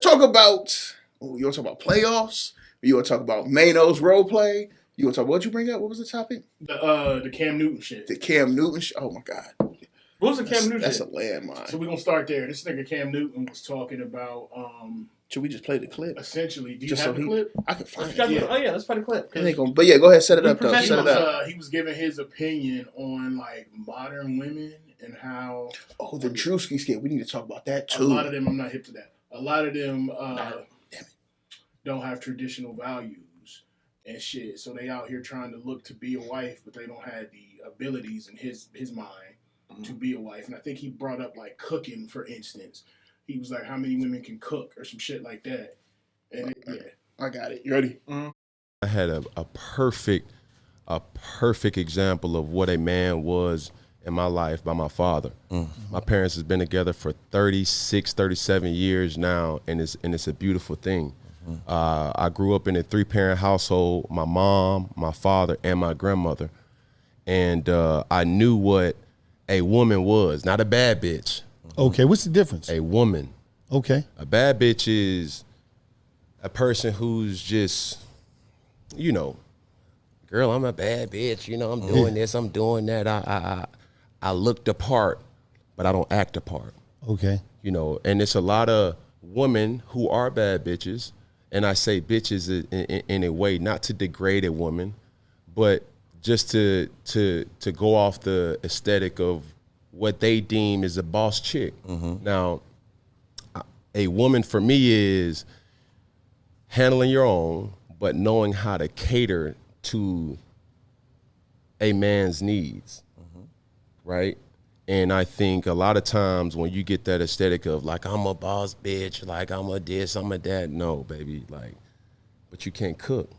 talk about. Oh, you want to talk about playoffs? You want to talk about Mano's role play? You want to talk? What'd you bring up? What was the topic? The Cam Newton shit. The Cam Newton. Oh my god. What was the Cam Newton That's shit? a landmine. So we're gonna start there. This nigga Cam Newton was talking about. Should we just play the clip? Essentially, do you Just have so the clip? I can find it. Yeah. Oh yeah, let's play the clip. But yeah, go ahead, set it up though. Set it up. He was giving his opinion on like modern women and how. Oh, the Drewski skit. We need to talk about that too. A lot of them, I'm not hip to that. A lot of them don't have traditional values and shit. So they out here trying to look to be a wife, but they don't have the abilities in his mind to be a wife. And I think he brought up like cooking, for instance. He was like, how many women can cook or some shit like that. And I got it. You ready? I had a perfect example of what a man was in my life by my father. My parents has been together for 36, 37 years now, and it's a beautiful thing. I grew up in a 3-parent household, my mom, my father, and my grandmother. And I knew what a woman was, not a bad bitch. Okay, what's the difference? A woman. Okay. A bad bitch is a person who's just, you know, girl, I'm a bad bitch. You know, I'm doing this, I'm doing that. I look the part, but I don't act the part. Okay. You know, and it's a lot of women who are bad bitches, and I say bitches in a way not to degrade a woman, but just to go off the aesthetic of what they deem is a boss chick. Now, a woman for me is handling your own, but knowing how to cater to a man's needs, right? And I think a lot of times when you get that aesthetic of like, I'm a boss bitch, like I'm a this, I'm a that, no, baby, like, but you can't cook.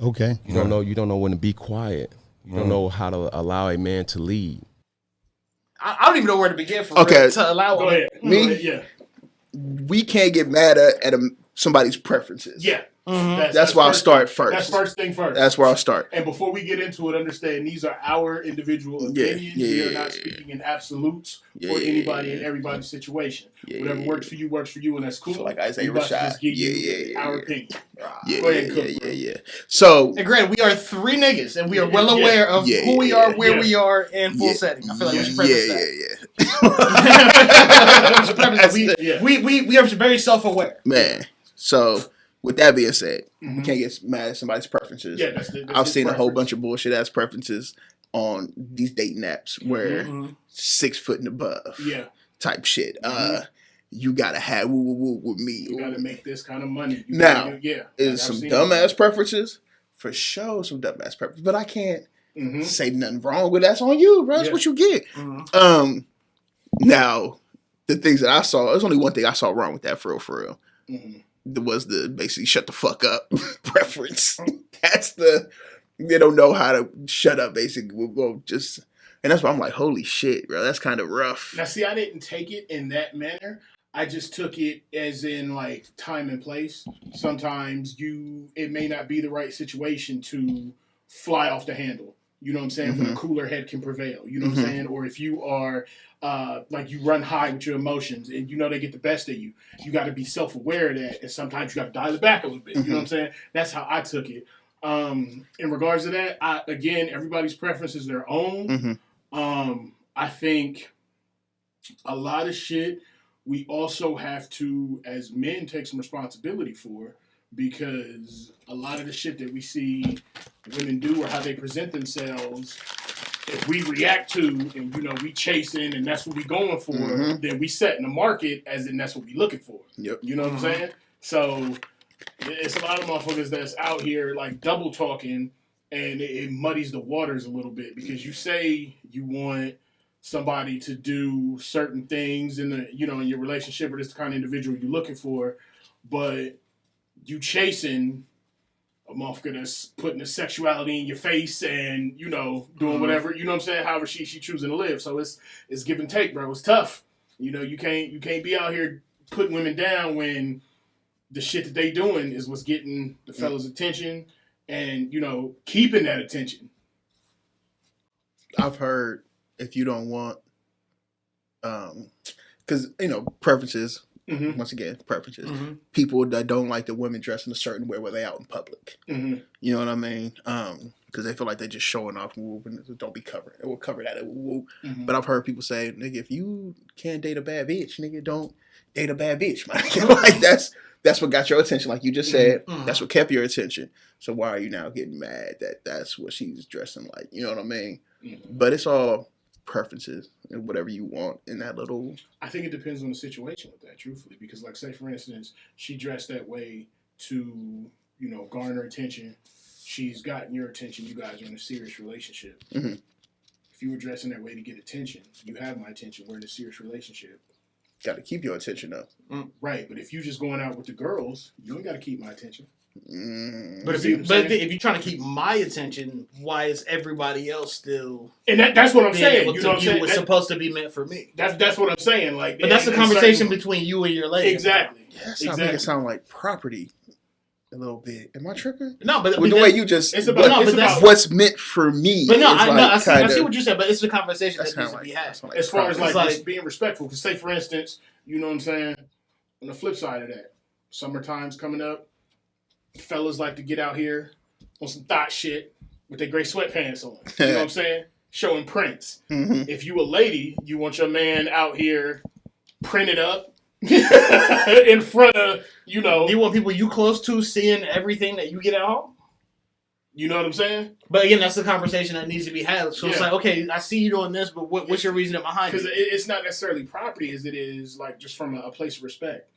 Okay. You don't know when to be quiet. You don't know how to allow a man to lead. I don't even know where to begin for Okay. to allow go ahead. Me? We can't get mad at somebody's preferences. Yeah. That's why I'll start first. That's first thing first. That's where I'll start. And before we get into it, understand these are our individual opinions. We are not speaking in absolutes for anybody and everybody's situation. Whatever works for you, and that's cool. Like Isaiah we about to Rashad. just give you our opinion. Go ahead, cook. So, And granted, we are 3 niggas, and we are well aware of who we are, where we are, and full setting. I feel like we should preface that. We are very self-aware. Man, so with that being said, we can't get mad at somebody's preferences. Yeah, that's I've seen a whole bunch of bullshit ass preferences on these dating apps where 6 foot and above type shit. You gotta have woo woo woo with me. You gotta make this kind of money. Is some dumbass preferences for sure, some dumbass preferences, but I can't say nothing wrong with that's on you, bro. That's what you get. Now, the things that I saw, there's only one thing I saw wrong with that for real. There was the basically shut the fuck up preference. That's they don't know how to shut up. Basically, well, just and that's why I'm like, holy shit, bro. That's kind of rough. Now, see, I didn't take it in that manner. I just took it as in like time and place. Sometimes it may not be the right situation to fly off the handle. You know what I'm saying? When a cooler head can prevail. You know what I'm saying? Or if you are like you run high with your emotions and you know they get the best of you, you got to be self-aware of that. And sometimes you got to dial it back a little bit. You know what I'm saying? That's how I took it. In regards to that, again, everybody's preference is their own. I think a lot of shit we also have to, as men, take some responsibility for, because a lot of the shit that we see women do or how they present themselves, if we react to and we chasing and that's what we going for, then we setting the market as in that's what we looking for. Yep. You know what I'm saying? So it's a lot of motherfuckers that's out here like double talking, and it muddies the waters a little bit, because you say you want somebody to do certain things in the in your relationship, or this the kind of individual you're looking for, but you chasing a motherfucker that's putting the sexuality in your face and doing whatever, you know what I'm saying, however she choosing to live. So it's give and take, bro. It's tough. You can't be out here putting women down when the shit that they doing is what's getting the fella's attention and keeping that attention. I've heard if you don't want, because preferences, Mm-hmm. Once again, preferences. Mm-hmm. People that don't like the women dressing a certain way when they out in public. Mm-hmm. You know what I mean? Because they feel like they're just showing off. Don't be covered. It will cover that. Mm-hmm. But I've heard people say, nigga, if you can't date a bad bitch, nigga, don't date a bad bitch, man. Like that's what got your attention. Like you just said, that's what kept your attention. So why are you now getting mad that that's what she's dressing like? You know what I mean? Mm-hmm. But it's all preferences and whatever you want in that little. I think it depends on the situation with that, truthfully, because like say for instance, she dressed that way to garner attention. She's gotten your attention. You guys are in a serious relationship. Mm-hmm. If you were dressing that way to get attention, you have my attention. We're in a serious relationship. Got to keep your attention up. Right, but if you just going out with the girls, you ain't got to keep my attention. But if you're trying to keep my attention, why is everybody else still? And that's what I'm saying. You know what I'm saying? What's supposed to be meant for me. That's what I'm saying. Like, but that's a conversation between you and your lady. Exactly. Yeah, that's not making it sound like property a little bit. Am I tripping? No, but with the way you just what's meant for me. But no, I see what you said. But it's a conversation that needs to be had. As far as like being respectful, because say for instance, you know what I'm saying. On the flip side of that, summertime's coming up. Fellas like to get out here on some thought shit with their gray sweatpants on. You know what I'm saying? Showing prints. Mm-hmm. If you a lady, you want your man out here printed up in front of, Do you want people you close to seeing everything that you get at home? You know what I'm saying? But again, that's the conversation that needs to be had. So it's like, okay, I see you doing this, but what's your reasoning behind it? Because it's not necessarily property as it is like just from a place of respect.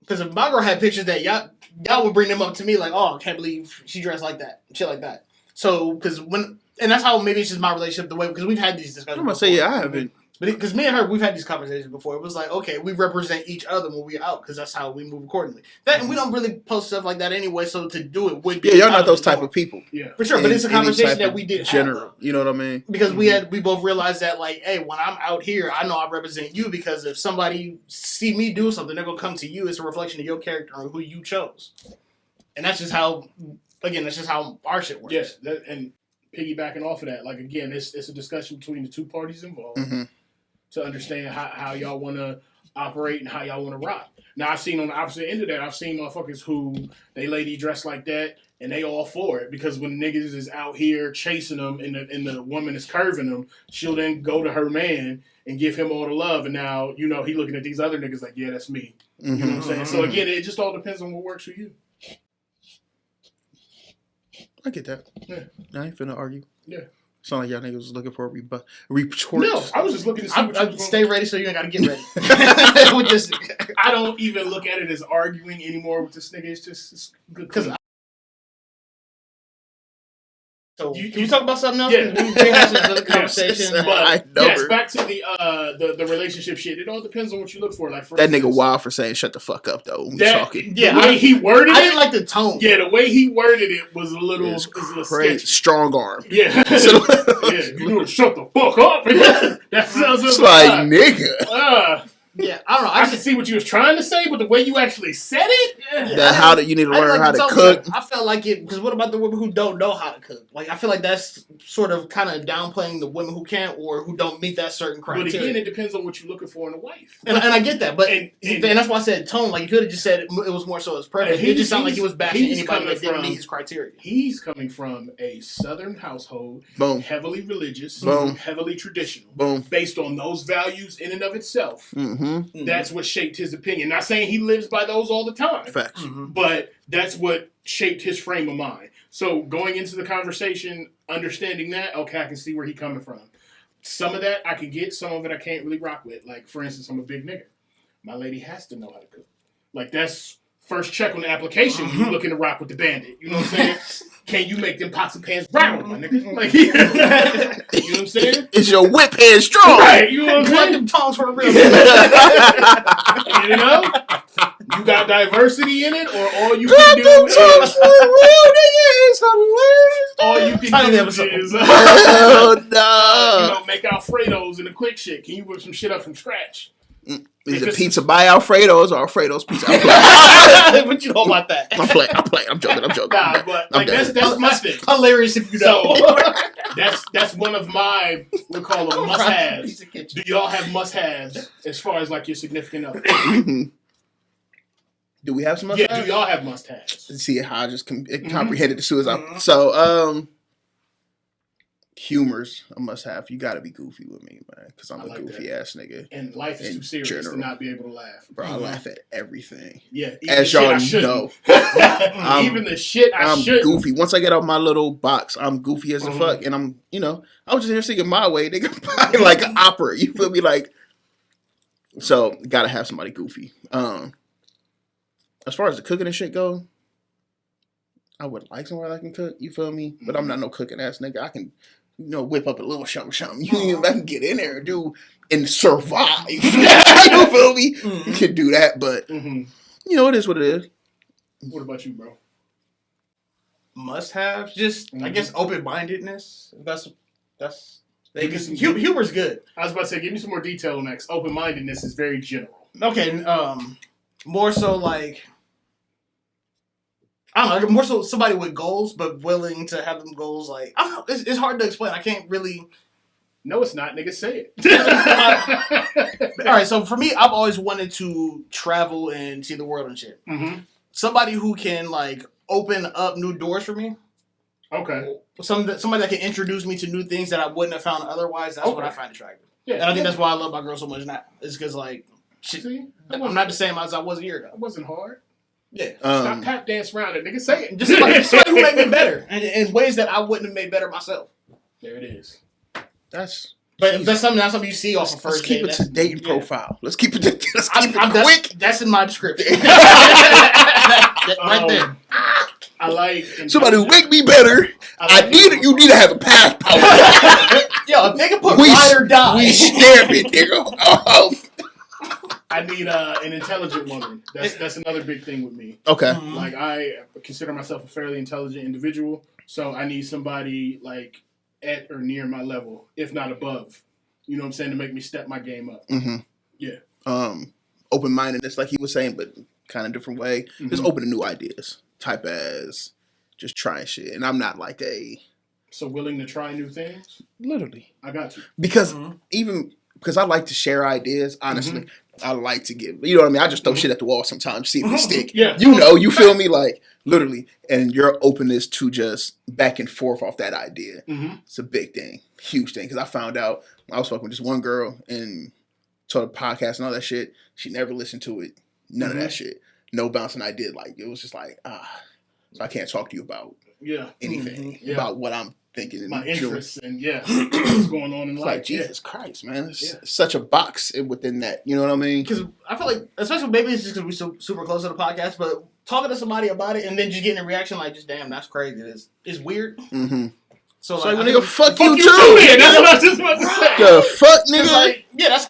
Because if my girl had pictures that y'all would bring them up to me like, oh, I can't believe she dressed like that, shit like that. So and that's how maybe it's just my relationship the way, because we've had these discussions. I'm gonna say I haven't. But because me and her, we've had these conversations before. It was like, okay, we represent each other when we're out because that's how we move accordingly. And we don't really post stuff like that anyway. So to do it would be y'all not those type of people. Yeah, for sure. But it's a conversation that we did general. have, you know what I mean? Because we both realized that like, hey, when I'm out here, I know I represent you because if somebody see me do something, they're gonna come to you. It's a reflection of your character and who you chose. And that's just how. Again, that's just how our shit works. Yes, and piggybacking off of that, like again, it's a discussion between the two parties involved. Mm-hmm. To understand how y'all want to operate and how y'all want to rock. Now, I've seen on the opposite end of that, I've seen motherfuckers who they lady dress like that and they all for it because when niggas is out here chasing them and the woman is curving them, she'll then go to her man and give him all the love. And now, he looking at these other niggas like, yeah, that's me. Mm-hmm. You know what I'm saying? So again, it just all depends on what works for you. I get that. Yeah. I ain't finna argue. Yeah. Sound like y'all niggas was looking for a retort. No, I was just looking to see what you was stay ready so you ain't got to get ready. I don't even look at it as arguing anymore with this nigga. It's just good. Because so you talk about something else? Yeah. We had another conversation. But yes, back to the relationship shit. It all depends on what you look for. Like for that instance, nigga wild for saying shut the fuck up though. Talking. Yeah, the way he worded it. I didn't like the tone. Yeah, the way he worded it was a little crazy. Strong arm. Yeah. You know, shut the fuck up. That sounds like nigga. Yeah, I don't know. I can see what you was trying to say, but the way you actually said it, you need to learn how to cook. I felt like it because what about the women who don't know how to cook? Like I feel like that's sort of kind of downplaying the women who can't or who don't meet that certain criteria. But again, it depends on what you're looking for in a wife. And I get that, but and that's why I said tone. Like you could have just said it was more so his preference. It just sounded like he was bashing anybody that didn't meet his criteria. He's coming from a Southern household, boom, heavily religious, boom, heavily traditional, boom, based on those values in and of itself. Mm-hmm. That's what shaped his opinion. Not saying he lives by those all the time. Facts. But that's what shaped his frame of mind. So going into the conversation, understanding that, okay, I can see where he's coming from. Some of that I can get, some of it I can't really rock with. Like, for instance, I'm a big nigga. My lady has to know how to cook. Like, that's first check on the application. You looking to rock with the bandit. You know what I'm saying? Can you make them pots and pans brown, my nigga? Like, you know what I'm saying? Is your whip hand strong? Right, you know what I'm saying? Them tongs for real. You know? You got diversity in it, or all you can do is... all you can do is... make Alfredos in the quick shit. Can you whip some shit up from scratch? Is it pizza by Alfredo's or Alfredo's pizza? What you know about that? I'm playing. I'm joking. Nah, but like that's my thing. Hilarious if you know. So, that's one of my, we call them must-haves. Do y'all have must-haves as far as like your significant other? Do we have some Yeah, must-haves? do y'all have must-haves? See how I just comprehended the suicide. So, humor's a must-have. You gotta be goofy with me, man, because I'm a goofy ass nigga. And life is too serious to not be able to laugh. Bro, I laugh at everything. Yeah, as y'all know, even the shit I'm shouldn't. goofy. Once I get out my little box, I'm goofy as a fuck, and I'm, I was just here singing my way, nigga, like an opera. You feel me? Like, so gotta have somebody goofy. As far as the cooking and shit go, I would like somebody that can cook. You feel me? But I'm not no cooking ass nigga. I can, whip up a little something. I can get in there and do and survive. You feel me? You can do that, but it is what it is. What about you, bro? Must have just I guess open-mindedness. That's Because humor's good. I was about to say, give me some more detail on that. 'Cause open-mindedness is very general. Okay, more so like I don't know, more so somebody with goals, but willing to have them goals like I don't know. It's hard to explain. I can't really. No, it's not, nigga. Say it. All right, so for me, I've always wanted to travel and see the world and shit. Mm-hmm. Somebody who can like open up new doors for me. Okay. Somebody that can introduce me to new things that I wouldn't have found otherwise. That's what I find attractive. Yeah, and I think that's why I love my girl so much now. It's because like, I'm not the same as I was a year ago. It wasn't hard. Yeah. Stop tap dance around it, nigga. Say it. Just somebody who made me better in ways that I wouldn't have made better myself. There it is. That's something you see off of first. Let's keep it to dating profile. Let's keep it. Quick. That's in my description. Right there. I like somebody who make me better. You need to have a passport. Yo, if nigga put ride or die. We stamp it, nigga. I need an intelligent woman. That's another big thing with me. Okay. Like I consider myself a fairly intelligent individual, so I need somebody like at or near my level, if not above. You know what I'm saying, to make me step my game up. Mm-hmm. Yeah. Open-mindedness, like he was saying, but kind of different way. Mm-hmm. Just open to new ideas. Type as just trying shit, and I'm not like so willing to try new things. Literally, I got you because because I like to share ideas. Honestly, I like to give. You know what I mean? I just throw shit at the wall sometimes, see if it stick. Yeah, you feel me? Like literally, and your openness to just back and forth off that idea. It's a big thing, huge thing. Because I found out I was fucking with this one girl and told her podcast and all that shit. She never listened to it. None of that shit. No bouncing I did. Like, it was just like, so I can't talk to you about anything, about what I'm thinking. And my interests and what's going on in life. Like, Jesus Christ, man. It's such a box within that. You know what I mean? Because I feel like, especially maybe it's just because we're so super close to the podcast, but talking to somebody about it and then just getting a reaction like, just damn, that's crazy. It's weird. Mm-hmm. So like, like, nigga, fuck you too. Yeah, that's what I was just about to say. The fuck, nigga? Like, yeah, that's